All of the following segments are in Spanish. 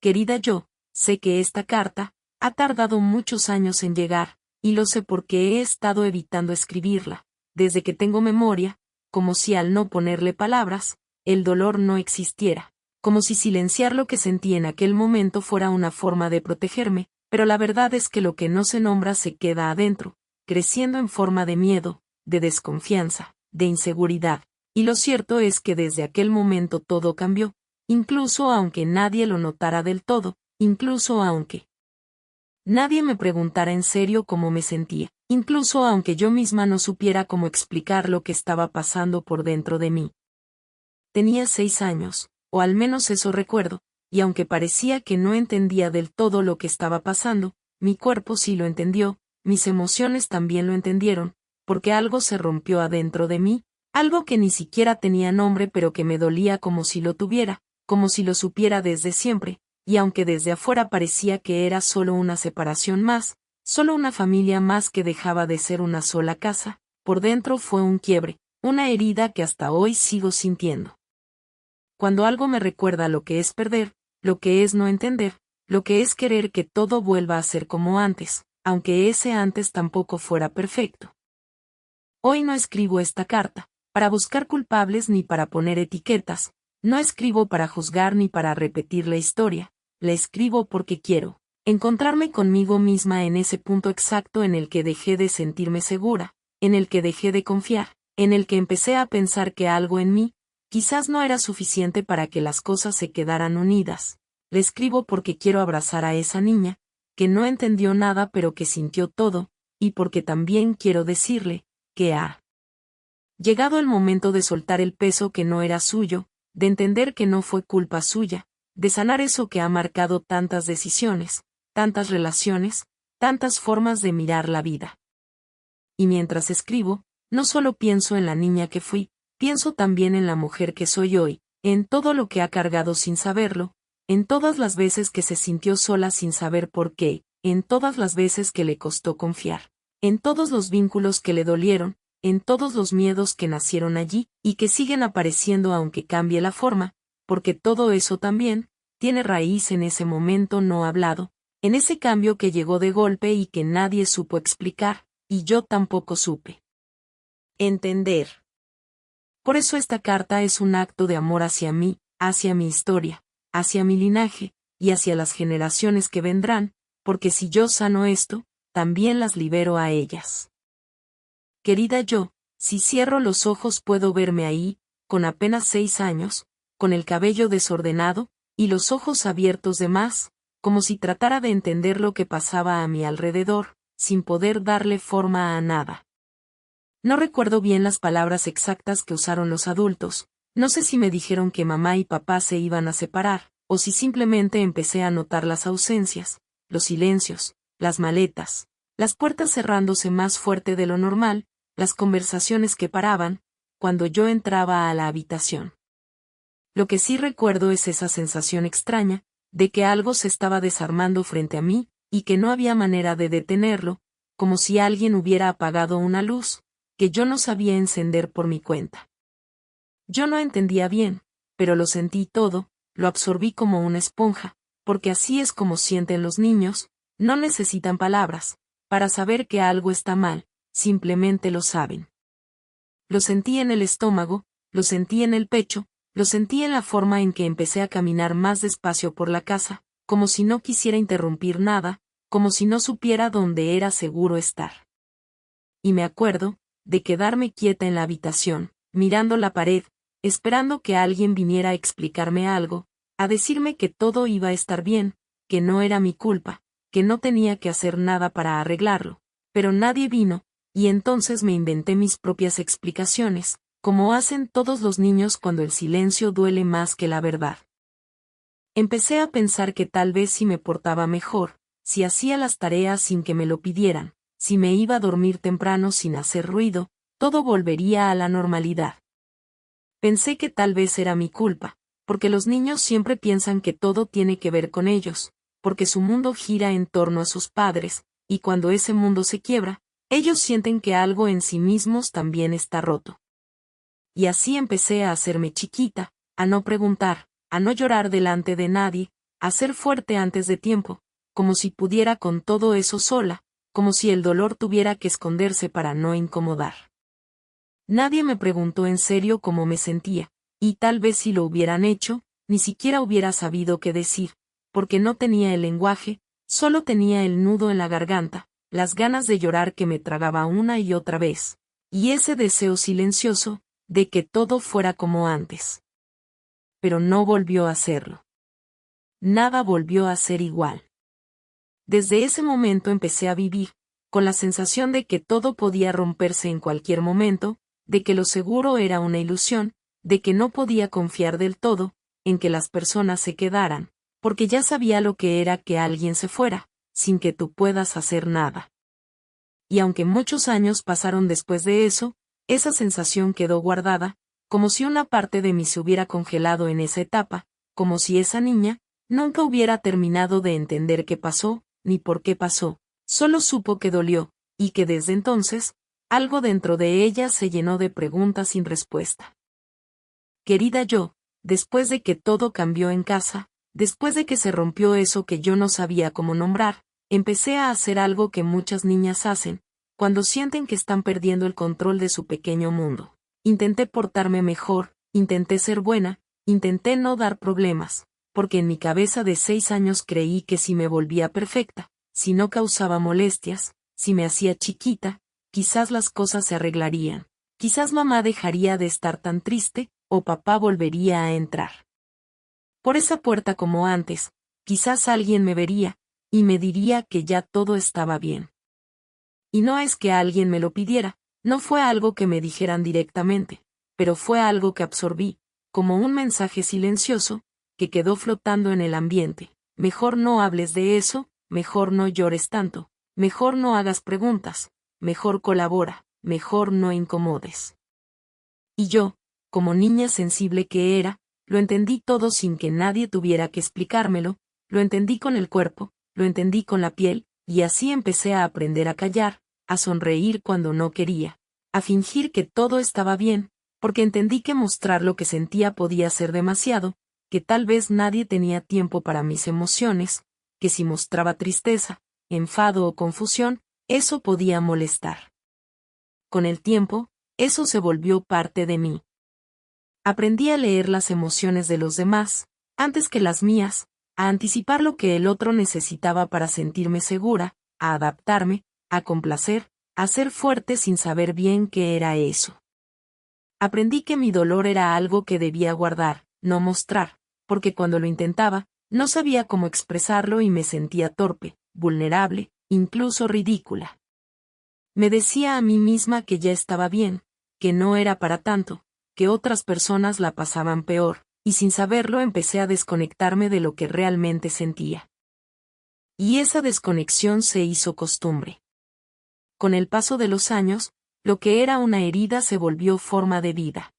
Querida yo, sé que esta carta ha tardado muchos años en llegar, y lo sé porque he estado evitando escribirla, desde que tengo memoria, como si al no ponerle palabras, el dolor no existiera, como si silenciar lo que sentí en aquel momento fuera una forma de protegerme, pero la verdad es que lo que no se nombra se queda adentro, creciendo en forma de miedo, de desconfianza, de inseguridad, y lo cierto es que desde aquel momento todo cambió, incluso aunque nadie lo notara del todo, incluso aunque nadie me preguntara en serio cómo me sentía, incluso aunque yo misma no supiera cómo explicar lo que estaba pasando por dentro de mí. Tenía 6 años, o al menos eso recuerdo, y aunque parecía que no entendía del todo lo que estaba pasando, mi cuerpo sí lo entendió, mis emociones también lo entendieron, porque algo se rompió adentro de mí, algo que ni siquiera tenía nombre pero que me dolía como si lo tuviera, como si lo supiera desde siempre, y aunque desde afuera parecía que era solo una separación más, solo una familia más que dejaba de ser una sola casa, por dentro fue un quiebre, una herida que hasta hoy sigo sintiendo. Cuando algo me recuerda lo que es perder, lo que es no entender, lo que es querer que todo vuelva a ser como antes, aunque ese antes tampoco fuera perfecto. Hoy no escribo esta carta para buscar culpables ni para poner etiquetas, no escribo para juzgar ni para repetir la historia, la escribo porque quiero encontrarme conmigo misma en ese punto exacto en el que dejé de sentirme segura, en el que dejé de confiar, en el que empecé a pensar que algo en mí, quizás no era suficiente para que las cosas se quedaran unidas. Le escribo porque quiero abrazar a esa niña, que no entendió nada pero que sintió todo, y porque también quiero decirle que ha llegado el momento de soltar el peso que no era suyo, de entender que no fue culpa suya, de sanar eso que ha marcado tantas decisiones, tantas relaciones, tantas formas de mirar la vida. Y mientras escribo, no solo pienso en la niña que fui, pienso también en la mujer que soy hoy, en todo lo que ha cargado sin saberlo, en todas las veces que se sintió sola sin saber por qué, en todas las veces que le costó confiar, en todos los vínculos que le dolieron, en todos los miedos que nacieron allí, y que siguen apareciendo aunque cambie la forma, porque todo eso también tiene raíz en ese momento no hablado, en ese cambio que llegó de golpe y que nadie supo explicar, y yo tampoco supe entender. Por eso esta carta es un acto de amor hacia mí, hacia mi historia, hacia mi linaje, y hacia las generaciones que vendrán, porque si yo sano esto, también las libero a ellas. Querida yo, si cierro los ojos puedo verme ahí, con apenas 6 años, con el cabello desordenado, y los ojos abiertos de más, como si tratara de entender lo que pasaba a mi alrededor, sin poder darle forma a nada. No recuerdo bien las palabras exactas que usaron los adultos, no sé si me dijeron que mamá y papá se iban a separar, o si simplemente empecé a notar las ausencias, los silencios, las maletas, las puertas cerrándose más fuerte de lo normal, las conversaciones que paraban, cuando yo entraba a la habitación. Lo que sí recuerdo es esa sensación extraña, de que algo se estaba desarmando frente a mí, y que no había manera de detenerlo, como si alguien hubiera apagado una luz, que yo no sabía encender por mi cuenta. Yo no entendía bien, pero lo sentí todo, lo absorbí como una esponja, porque así es como sienten los niños, no necesitan palabras, para saber que algo está mal, simplemente lo saben. Lo sentí en el estómago, lo sentí en el pecho, lo sentí en la forma en que empecé a caminar más despacio por la casa, como si no quisiera interrumpir nada, como si no supiera dónde era seguro estar. Y me acuerdo de quedarme quieta en la habitación, mirando la pared, esperando que alguien viniera a explicarme algo, a decirme que todo iba a estar bien, que no era mi culpa, que no tenía que hacer nada para arreglarlo. Pero nadie vino, y entonces me inventé mis propias explicaciones, como hacen todos los niños cuando el silencio duele más que la verdad. Empecé a pensar que tal vez si me portaba mejor, si hacía las tareas sin que me lo pidieran, si me iba a dormir temprano sin hacer ruido, todo volvería a la normalidad. Pensé que tal vez era mi culpa, porque los niños siempre piensan que todo tiene que ver con ellos, porque su mundo gira en torno a sus padres, y cuando ese mundo se quiebra, ellos sienten que algo en sí mismos también está roto. Y así empecé a hacerme chiquita, a no preguntar, a no llorar delante de nadie, a ser fuerte antes de tiempo, como si pudiera con todo eso sola, como si el dolor tuviera que esconderse para no incomodar. Nadie me preguntó en serio cómo me sentía, y tal vez si lo hubieran hecho, ni siquiera hubiera sabido qué decir, porque no tenía el lenguaje, solo tenía el nudo en la garganta, las ganas de llorar que me tragaba una y otra vez, y ese deseo silencioso, de que todo fuera como antes. Pero no volvió a hacerlo. Nada volvió a ser igual. Desde ese momento empecé a vivir, con la sensación de que todo podía romperse en cualquier momento, de que lo seguro era una ilusión, de que no podía confiar del todo, en que las personas se quedaran, porque ya sabía lo que era que alguien se fuera, sin que tú puedas hacer nada. Y aunque muchos años pasaron después de eso, esa sensación quedó guardada, como si una parte de mí se hubiera congelado en esa etapa, como si esa niña nunca hubiera terminado de entender qué pasó, ni por qué pasó, solo supo que dolió, y que desde entonces, algo dentro de ella se llenó de preguntas sin respuesta. Querida yo, después de que todo cambió en casa, después de que se rompió eso que yo no sabía cómo nombrar, empecé a hacer algo que muchas niñas hacen, cuando sienten que están perdiendo el control de su pequeño mundo. Intenté portarme mejor, intenté ser buena, intenté no dar problemas, porque en mi cabeza de 6 años creí que si me volvía perfecta, si no causaba molestias, si me hacía chiquita, quizás las cosas se arreglarían, quizás mamá dejaría de estar tan triste, o papá volvería a entrar por esa puerta como antes, quizás alguien me vería, y me diría que ya todo estaba bien. Y no es que alguien me lo pidiera, no fue algo que me dijeran directamente, pero fue algo que absorbí, como un mensaje silencioso, que quedó flotando en el ambiente. Mejor no hables de eso, mejor no llores tanto, mejor no hagas preguntas, mejor colabora, mejor no incomodes. Y yo, como niña sensible que era, lo entendí todo sin que nadie tuviera que explicármelo, lo entendí con el cuerpo, lo entendí con la piel, y así empecé a aprender a callar, a sonreír cuando no quería, a fingir que todo estaba bien, porque entendí que mostrar lo que sentía podía ser demasiado, que tal vez nadie tenía tiempo para mis emociones, que si mostraba tristeza, enfado o confusión, eso podía molestar. Con el tiempo, eso se volvió parte de mí. Aprendí a leer las emociones de los demás, antes que las mías, a anticipar lo que el otro necesitaba para sentirme segura, a adaptarme, a complacer, a ser fuerte sin saber bien qué era eso. Aprendí que mi dolor era algo que debía guardar, no mostrar, porque cuando lo intentaba, no sabía cómo expresarlo y me sentía torpe, vulnerable, incluso ridícula. Me decía a mí misma que ya estaba bien, que no era para tanto, que otras personas la pasaban peor, y sin saberlo empecé a desconectarme de lo que realmente sentía. Y esa desconexión se hizo costumbre. Con el paso de los años, lo que era una herida se volvió forma de vida.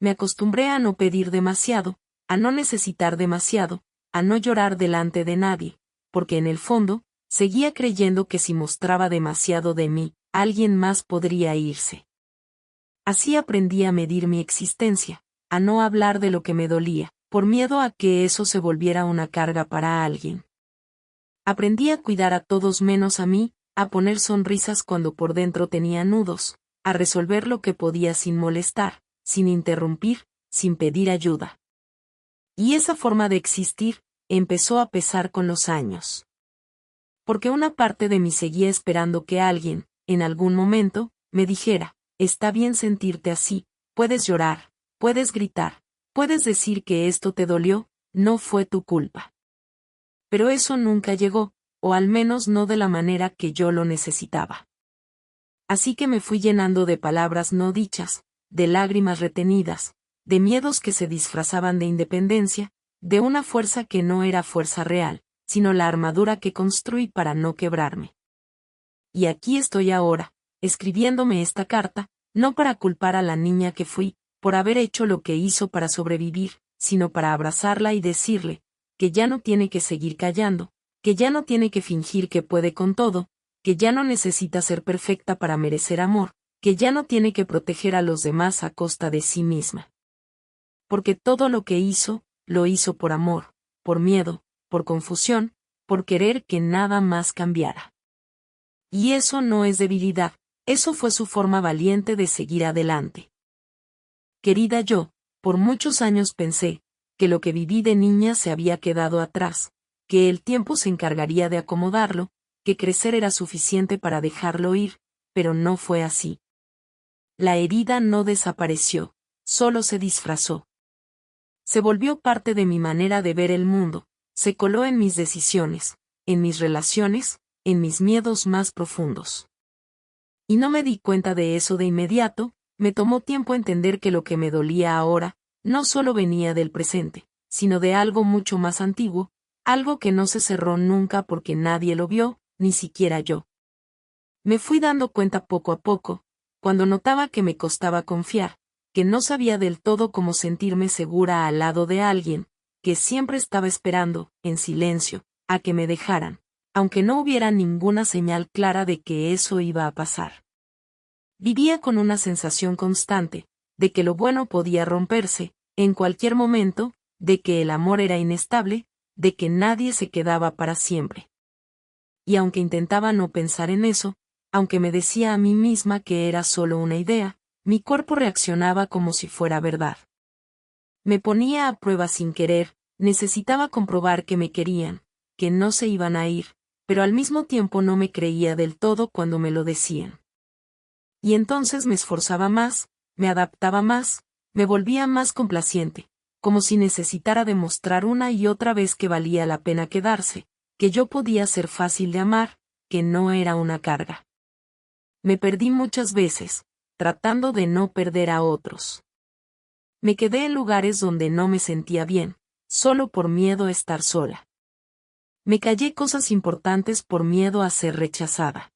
Me acostumbré a no pedir demasiado, a no necesitar demasiado, a no llorar delante de nadie, porque en el fondo, seguía creyendo que si mostraba demasiado de mí, alguien más podría irse. Así aprendí a medir mi existencia, a no hablar de lo que me dolía, por miedo a que eso se volviera una carga para alguien. Aprendí a cuidar a todos menos a mí, a poner sonrisas cuando por dentro tenía nudos, a resolver lo que podía sin molestar, sin interrumpir, sin pedir ayuda. Y esa forma de existir empezó a pesar con los años. Porque una parte de mí seguía esperando que alguien, en algún momento, me dijera: está bien sentirte así, puedes llorar, puedes gritar, puedes decir que esto te dolió, no fue tu culpa. Pero eso nunca llegó, o al menos no de la manera que yo lo necesitaba. Así que me fui llenando de palabras no dichas, de lágrimas retenidas, de miedos que se disfrazaban de independencia, de una fuerza que no era fuerza real, sino la armadura que construí para no quebrarme. Y aquí estoy ahora, escribiéndome esta carta, no para culpar a la niña que fui, por haber hecho lo que hizo para sobrevivir, sino para abrazarla y decirle, que ya no tiene que seguir callando, que ya no tiene que fingir que puede con todo, que ya no necesita ser perfecta para merecer amor, que ya no tiene que proteger a los demás a costa de sí misma. Porque todo lo que hizo, lo hizo por amor, por miedo, por confusión, por querer que nada más cambiara. Y eso no es debilidad, eso fue su forma valiente de seguir adelante. Querida yo, por muchos años pensé, que lo que viví de niña se había quedado atrás, que el tiempo se encargaría de acomodarlo, que crecer era suficiente para dejarlo ir, pero no fue así. La herida no desapareció, solo se disfrazó. Se volvió parte de mi manera de ver el mundo, se coló en mis decisiones, en mis relaciones, en mis miedos más profundos. Y no me di cuenta de eso de inmediato, me tomó tiempo entender que lo que me dolía ahora, no solo venía del presente, sino de algo mucho más antiguo, algo que no se cerró nunca porque nadie lo vio, ni siquiera yo. Me fui dando cuenta poco a poco, cuando notaba que me costaba confiar, que no sabía del todo cómo sentirme segura al lado de alguien, que siempre estaba esperando, en silencio, a que me dejaran, aunque no hubiera ninguna señal clara de que eso iba a pasar. Vivía con una sensación constante, de que lo bueno podía romperse, en cualquier momento, de que el amor era inestable, de que nadie se quedaba para siempre. Y aunque intentaba no pensar en eso, aunque me decía a mí misma que era solo una idea, mi cuerpo reaccionaba como si fuera verdad. Me ponía a prueba sin querer, necesitaba comprobar que me querían, que no se iban a ir, pero al mismo tiempo no me creía del todo cuando me lo decían. Y entonces me esforzaba más, me adaptaba más, me volvía más complaciente, como si necesitara demostrar una y otra vez que valía la pena quedarse, que yo podía ser fácil de amar, que no era una carga. Me perdí muchas veces, tratando de no perder a otros. Me quedé en lugares donde no me sentía bien, solo por miedo a estar sola. Me callé cosas importantes por miedo a ser rechazada.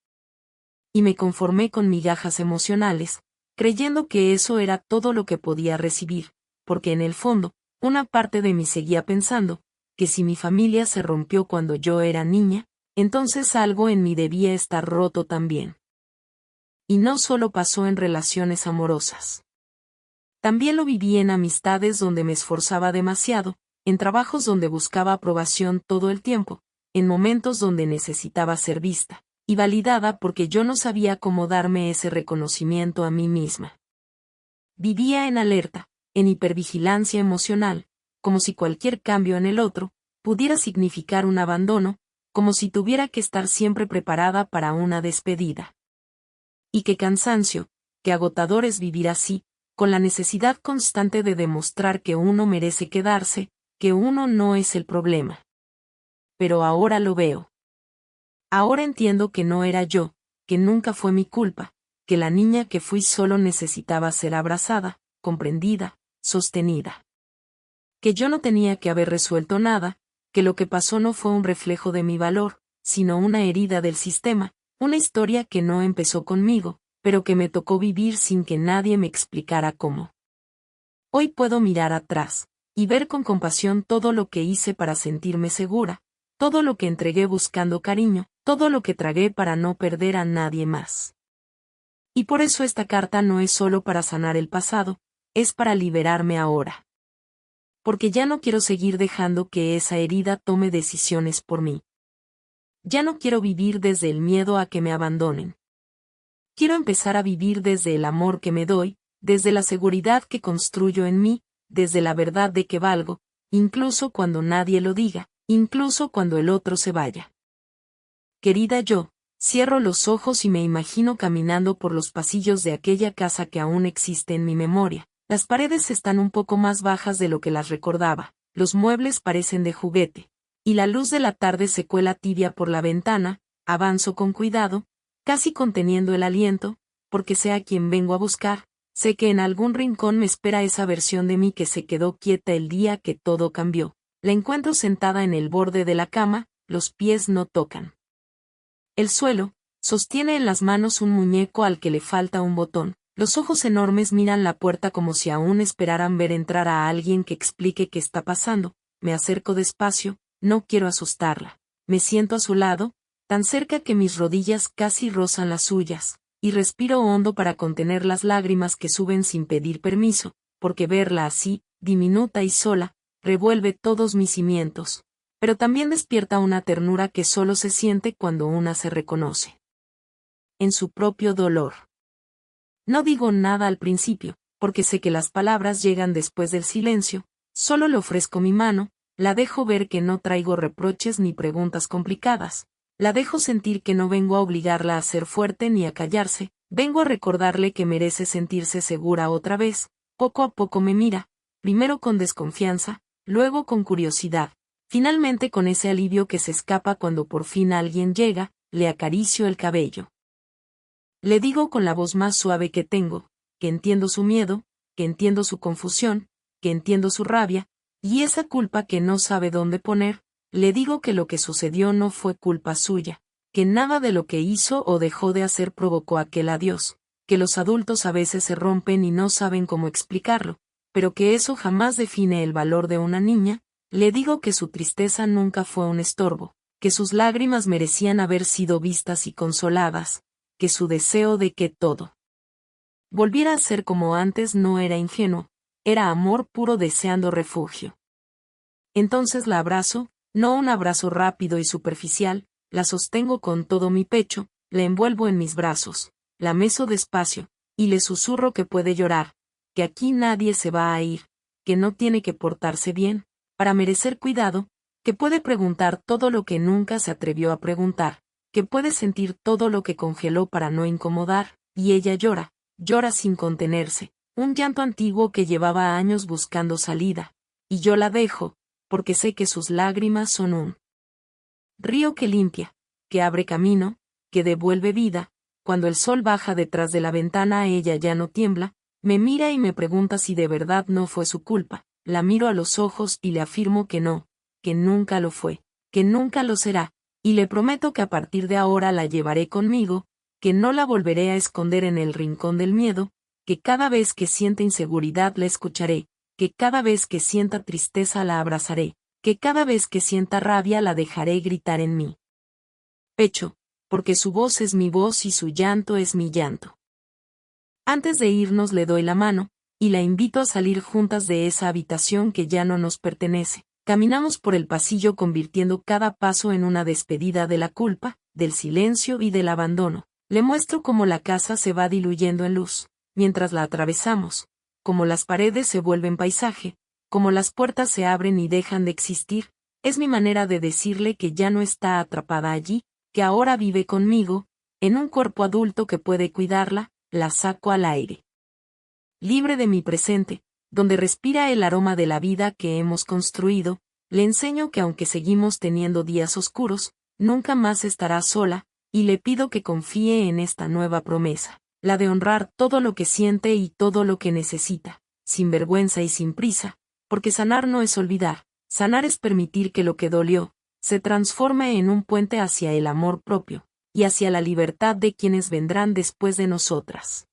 Y me conformé con migajas emocionales, creyendo que eso era todo lo que podía recibir, porque en el fondo, una parte de mí seguía pensando, que si mi familia se rompió cuando yo era niña, entonces algo en mí debía estar roto también. Y no solo pasó en relaciones amorosas. También lo viví en amistades donde me esforzaba demasiado, en trabajos donde buscaba aprobación todo el tiempo, en momentos donde necesitaba ser vista y validada porque yo no sabía cómo darme ese reconocimiento a mí misma. Vivía en alerta, en hipervigilancia emocional, como si cualquier cambio en el otro pudiera significar un abandono, como si tuviera que estar siempre preparada para una despedida. Y qué cansancio, qué agotador es vivir así, con la necesidad constante de demostrar que uno merece quedarse, que uno no es el problema. Pero ahora lo veo. Ahora entiendo que no era yo, que nunca fue mi culpa, que la niña que fui solo necesitaba ser abrazada, comprendida, sostenida. Que yo no tenía que haber resuelto nada, que lo que pasó no fue un reflejo de mi valor, sino una herida del sistema, una historia que no empezó conmigo, pero que me tocó vivir sin que nadie me explicara cómo. Hoy puedo mirar atrás, y ver con compasión todo lo que hice para sentirme segura, todo lo que entregué buscando cariño, todo lo que tragué para no perder a nadie más. Y por eso esta carta no es solo para sanar el pasado, es para liberarme ahora. Porque ya no quiero seguir dejando que esa herida tome decisiones por mí. Ya no quiero vivir desde el miedo a que me abandonen. Quiero empezar a vivir desde el amor que me doy, desde la seguridad que construyo en mí, desde la verdad de que valgo, incluso cuando nadie lo diga, incluso cuando el otro se vaya. Querida yo, cierro los ojos y me imagino caminando por los pasillos de aquella casa que aún existe en mi memoria. Las paredes están un poco más bajas de lo que las recordaba, los muebles parecen de juguete, y la luz de la tarde se cuela tibia por la ventana. Avanzo con cuidado, casi conteniendo el aliento, porque sé a quien vengo a buscar, sé que en algún rincón me espera esa versión de mí que se quedó quieta el día que todo cambió. La encuentro sentada en el borde de la cama, los pies no tocan el suelo, sostiene en las manos un muñeco al que le falta un botón. Los ojos enormes miran la puerta como si aún esperaran ver entrar a alguien que explique qué está pasando. Me acerco despacio, no quiero asustarla. Me siento a su lado, tan cerca que mis rodillas casi rozan las suyas, y respiro hondo para contener las lágrimas que suben sin pedir permiso, porque verla así, diminuta y sola, revuelve todos mis cimientos. pero también despierta una ternura que solo se siente cuando una se reconoce en su propio dolor. No digo nada al principio, porque sé que las palabras llegan después del silencio, solo le ofrezco mi mano, la dejo ver que no traigo reproches ni preguntas complicadas, la dejo sentir que no vengo a obligarla a ser fuerte ni a callarse, vengo a recordarle que merece sentirse segura otra vez. Poco a poco me mira, primero con desconfianza, luego con curiosidad, finalmente con ese alivio que se escapa cuando por fin alguien llega, le acaricio el cabello. Le digo con la voz más suave que tengo, que entiendo su miedo, que entiendo su confusión, que entiendo su rabia, y esa culpa que no sabe dónde poner, le digo que lo que sucedió no fue culpa suya, que nada de lo que hizo o dejó de hacer provocó aquel adiós, que los adultos a veces se rompen y no saben cómo explicarlo, pero que eso jamás define el valor de una niña. Le digo que su tristeza nunca fue un estorbo, que sus lágrimas merecían haber sido vistas y consoladas, que su deseo de que todo volviera a ser como antes no era ingenuo, era amor puro deseando refugio. Entonces la abrazo, no un abrazo rápido y superficial, la sostengo con todo mi pecho, la envuelvo en mis brazos, la meso despacio, y le susurro que puede llorar, que aquí nadie se va a ir, que no tiene que portarse bien, para merecer cuidado, que puede preguntar todo lo que nunca se atrevió a preguntar, que puede sentir todo lo que congeló para no incomodar, y ella llora, llora sin contenerse, un llanto antiguo que llevaba años buscando salida, y yo la dejo, porque sé que sus lágrimas son un río que limpia, que abre camino, que devuelve vida. Cuando el sol baja detrás de la ventana ella ya no tiembla, me mira y me pregunta si de verdad no fue su culpa, la miro a los ojos y le afirmo que no, que nunca lo fue, que nunca lo será, y le prometo que a partir de ahora la llevaré conmigo, que no la volveré a esconder en el rincón del miedo, que cada vez que sienta inseguridad la escucharé, que cada vez que sienta tristeza la abrazaré, que cada vez que sienta rabia la dejaré gritar en mi pecho, porque su voz es mi voz y su llanto es mi llanto. Antes de irnos le doy la mano, y la invito a salir juntas de esa habitación que ya no nos pertenece. Caminamos por el pasillo convirtiendo cada paso en una despedida de la culpa, del silencio y del abandono. Le muestro cómo la casa se va diluyendo en luz, mientras la atravesamos, cómo las paredes se vuelven paisaje, cómo las puertas se abren y dejan de existir. Es mi manera de decirle que ya no está atrapada allí, que ahora vive conmigo, en un cuerpo adulto que puede cuidarla. La saco al aire libre de mi presente, donde respira el aroma de la vida que hemos construido. Le enseño que aunque seguimos teniendo días oscuros, nunca más estará sola, y le pido que confíe en esta nueva promesa, la de honrar todo lo que siente y todo lo que necesita, sin vergüenza y sin prisa, porque sanar no es olvidar, sanar es permitir que lo que dolió, se transforme en un puente hacia el amor propio, y hacia la libertad de quienes vendrán después de nosotras.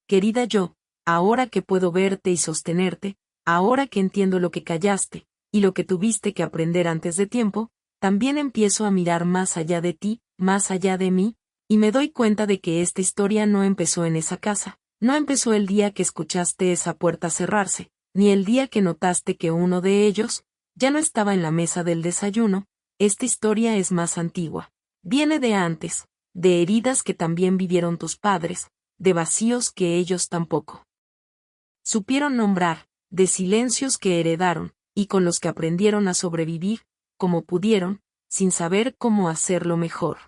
Querida yo, ahora que puedo verte y sostenerte, ahora que entiendo lo que callaste, y lo que tuviste que aprender antes de tiempo, también empiezo a mirar más allá de ti, más allá de mí, y me doy cuenta de que esta historia no empezó en esa casa, no empezó el día que escuchaste esa puerta cerrarse, ni el día que notaste que uno de ellos ya no estaba en la mesa del desayuno. Esta historia es más antigua. Viene de antes, de heridas que también vivieron tus padres, de vacíos que ellos tampoco supieron nombrar, de silencios que heredaron, y con los que aprendieron a sobrevivir, como pudieron, sin saber cómo hacerlo mejor.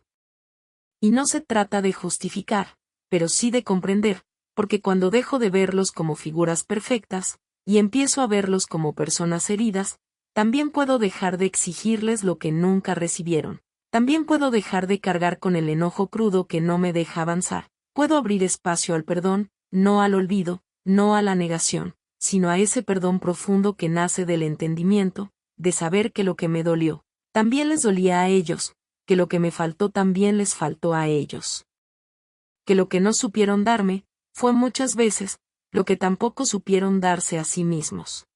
Y no se trata de justificar, pero sí de comprender, porque cuando dejo de verlos como figuras perfectas, y empiezo a verlos como personas heridas, también puedo dejar de exigirles lo que nunca recibieron. También puedo dejar de cargar con el enojo crudo que no me deja avanzar. Puedo abrir espacio al perdón, no al olvido, no a la negación, sino a ese perdón profundo que nace del entendimiento, de saber que lo que me dolió, también les dolía a ellos, que lo que me faltó también les faltó a ellos. Que lo que no supieron darme, fue muchas veces, lo que tampoco supieron darse a sí mismos.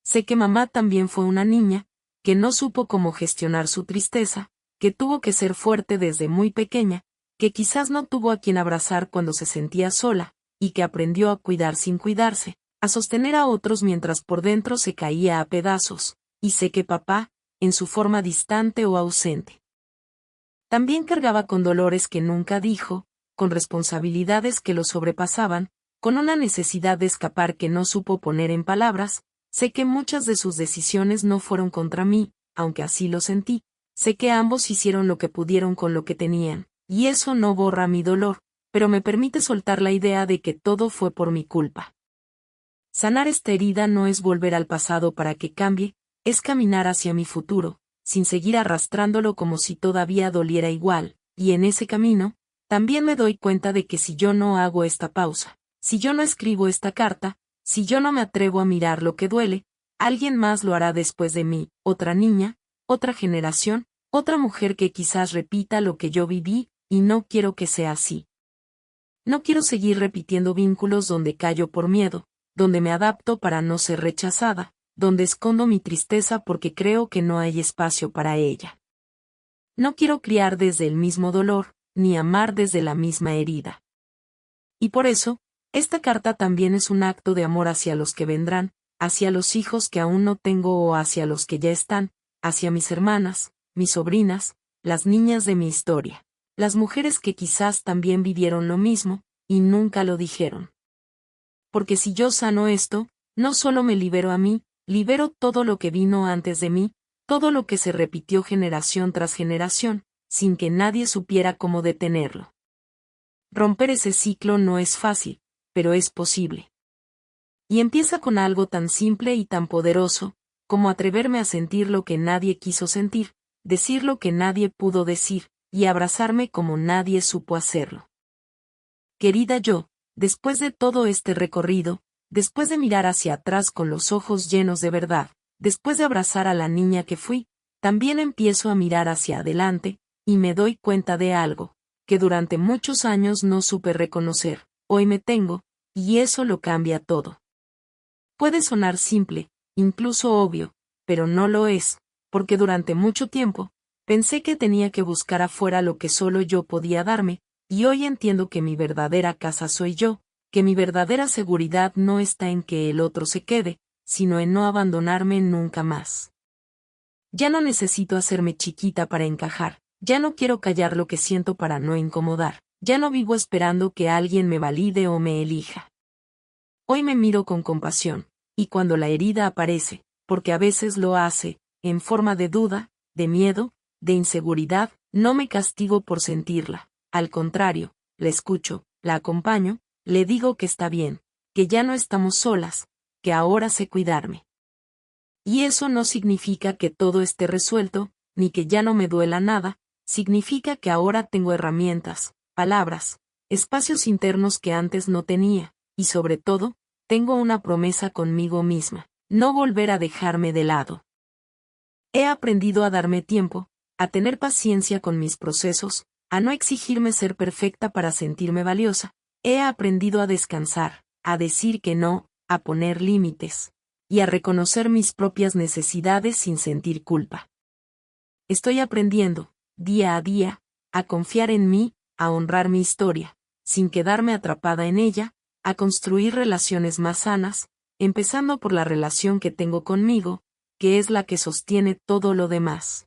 Sé que mamá también fue una niña, que no supo cómo gestionar su tristeza, que tuvo que ser fuerte desde muy pequeña, que quizás no tuvo a quien abrazar cuando se sentía sola, y que aprendió a cuidar sin cuidarse, a sostener a otros mientras por dentro se caía a pedazos, y sé que papá, en su forma distante o ausente. También cargaba con dolores que nunca dijo, con responsabilidades que lo sobrepasaban, con una necesidad de escapar que no supo poner en palabras. Sé que muchas de sus decisiones no fueron contra mí, aunque así lo sentí. Sé que ambos hicieron lo que pudieron con lo que tenían, y eso no borra mi dolor, pero me permite soltar la idea de que todo fue por mi culpa. Sanar esta herida no es volver al pasado para que cambie, es caminar hacia mi futuro, sin seguir arrastrándolo como si todavía doliera igual, y en ese camino, también me doy cuenta de que si yo no hago esta pausa, si yo no escribo esta carta, si yo no me atrevo a mirar lo que duele, alguien más lo hará después de mí, otra niña, otra generación, otra mujer que quizás repita lo que yo viví, y no quiero que sea así. No quiero seguir repitiendo vínculos donde callo por miedo, donde me adapto para no ser rechazada, donde escondo mi tristeza porque creo que no hay espacio para ella. No quiero criar desde el mismo dolor, ni amar desde la misma herida. Y por eso, esta carta también es un acto de amor hacia los que vendrán, hacia los hijos que aún no tengo o hacia los que ya están, hacia mis hermanas, mis sobrinas, las niñas de mi historia, las mujeres que quizás también vivieron lo mismo, y nunca lo dijeron. Porque si yo sano esto, no solo me libero a mí, libero todo lo que vino antes de mí, todo lo que se repitió generación tras generación, sin que nadie supiera cómo detenerlo. Romper ese ciclo no es fácil, pero es posible. Y empieza con algo tan simple y tan poderoso, como atreverme a sentir lo que nadie quiso sentir, decir lo que nadie pudo decir, y abrazarme como nadie supo hacerlo. Querida yo, después de todo este recorrido, después de mirar hacia atrás con los ojos llenos de verdad, después de abrazar a la niña que fui, también empiezo a mirar hacia adelante, y me doy cuenta de algo, que durante muchos años no supe reconocer, hoy me tengo, y eso lo cambia todo. Puede sonar simple, incluso obvio, pero no lo es, porque durante mucho tiempo, pensé que tenía que buscar afuera lo que solo yo podía darme, y hoy entiendo que mi verdadera casa soy yo, que mi verdadera seguridad no está en que el otro se quede, sino en no abandonarme nunca más. Ya no necesito hacerme chiquita para encajar, ya no quiero callar lo que siento para no incomodar, ya no vivo esperando que alguien me valide o me elija. Hoy me miro con compasión, y cuando la herida aparece, porque a veces lo hace, en forma de duda, de miedo, de inseguridad, no me castigo por sentirla, al contrario, la escucho, la acompaño, le digo que está bien, que ya no estamos solas, que ahora sé cuidarme. Y eso no significa que todo esté resuelto, ni que ya no me duela nada, significa que ahora tengo herramientas, palabras, espacios internos que antes no tenía, y sobre todo, tengo una promesa conmigo misma, no volver a dejarme de lado. He aprendido a darme tiempo, a tener paciencia con mis procesos, a no exigirme ser perfecta para sentirme valiosa. He aprendido a descansar, a decir que no, a poner límites, y a reconocer mis propias necesidades sin sentir culpa. Estoy aprendiendo, día a día, a confiar en mí, a honrar mi historia, sin quedarme atrapada en ella, a construir relaciones más sanas, empezando por la relación que tengo conmigo, que es la que sostiene todo lo demás.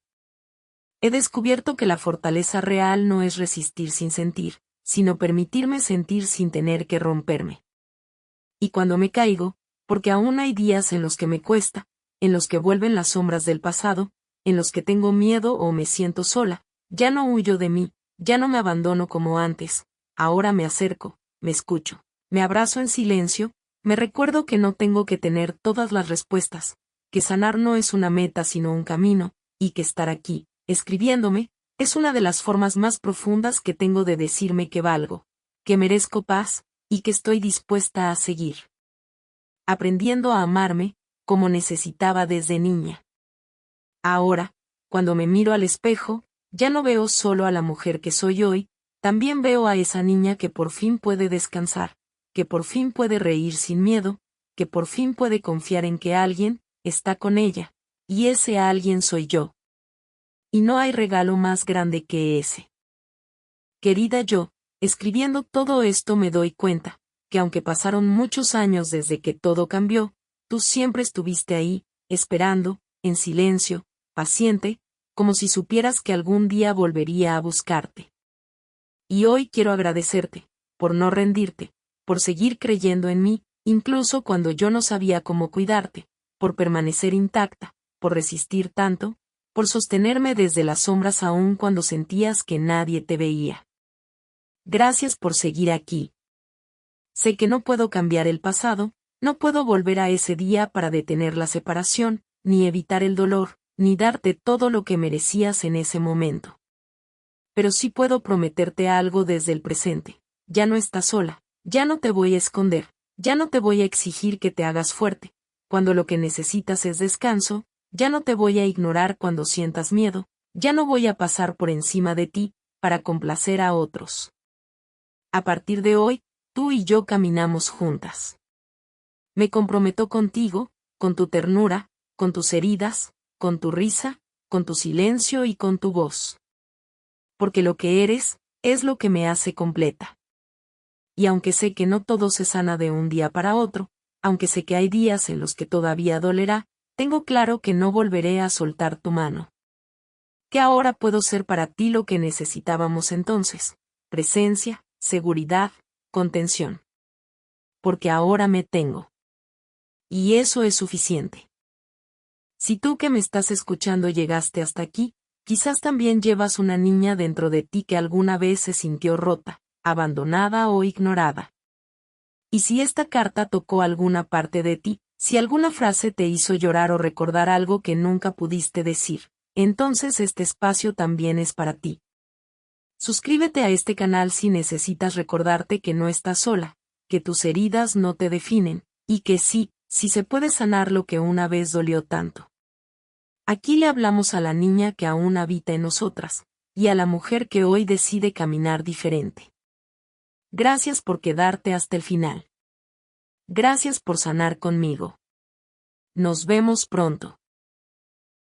He descubierto que la fortaleza real no es resistir sin sentir, sino permitirme sentir sin tener que romperme. Y cuando me caigo, porque aún hay días en los que me cuesta, en los que vuelven las sombras del pasado, en los que tengo miedo o me siento sola, ya no huyo de mí, ya no me abandono como antes, ahora me acerco, me escucho, me abrazo en silencio, me recuerdo que no tengo que tener todas las respuestas, que sanar no es una meta sino un camino, y que estar aquí, escribiéndome, es una de las formas más profundas que tengo de decirme que valgo, que merezco paz, y que estoy dispuesta a seguir. Aprendiendo a amarme, como necesitaba desde niña. Ahora, cuando me miro al espejo, ya no veo solo a la mujer que soy hoy, también veo a esa niña que por fin puede descansar, que por fin puede reír sin miedo, que por fin puede confiar en que alguien está con ella, y ese alguien soy yo. Y no hay regalo más grande que ese. Querida yo, escribiendo todo esto me doy cuenta, que aunque pasaron muchos años desde que todo cambió, tú siempre estuviste ahí, esperando, en silencio, paciente, como si supieras que algún día volvería a buscarte. Y hoy quiero agradecerte, por no rendirte, por seguir creyendo en mí, incluso cuando yo no sabía cómo cuidarte, por permanecer intacta, por resistir tanto, por sostenerme desde las sombras aún cuando sentías que nadie te veía. Gracias por seguir aquí. Sé que no puedo cambiar el pasado, no puedo volver a ese día para detener la separación, ni evitar el dolor, ni darte todo lo que merecías en ese momento. Pero sí puedo prometerte algo desde el presente. Ya no estás sola, ya no te voy a esconder, ya no te voy a exigir que te hagas fuerte. Cuando lo que necesitas es descanso, ya no te voy a ignorar cuando sientas miedo, ya no voy a pasar por encima de ti, para complacer a otros. A partir de hoy, tú y yo caminamos juntas. Me comprometo contigo, con tu ternura, con tus heridas, con tu risa, con tu silencio y con tu voz. Porque lo que eres, es lo que me hace completa. Y aunque sé que no todo se sana de un día para otro, aunque sé que hay días en los que todavía dolerá, tengo claro que no volveré a soltar tu mano. Que ahora puedo ser para ti lo que necesitábamos entonces: presencia, seguridad, contención. Porque ahora me tengo. Y eso es suficiente. Si tú que me estás escuchando llegaste hasta aquí, quizás también llevas una niña dentro de ti que alguna vez se sintió rota, abandonada o ignorada. Y si esta carta tocó alguna parte de ti, si alguna frase te hizo llorar o recordar algo que nunca pudiste decir, entonces este espacio también es para ti. Suscríbete a este canal si necesitas recordarte que no estás sola, que tus heridas no te definen, y que sí se puede sanar lo que una vez dolió tanto. Aquí le hablamos a la niña que aún habita en nosotras, y a la mujer que hoy decide caminar diferente. Gracias por quedarte hasta el final. Gracias por sanar conmigo. Nos vemos pronto.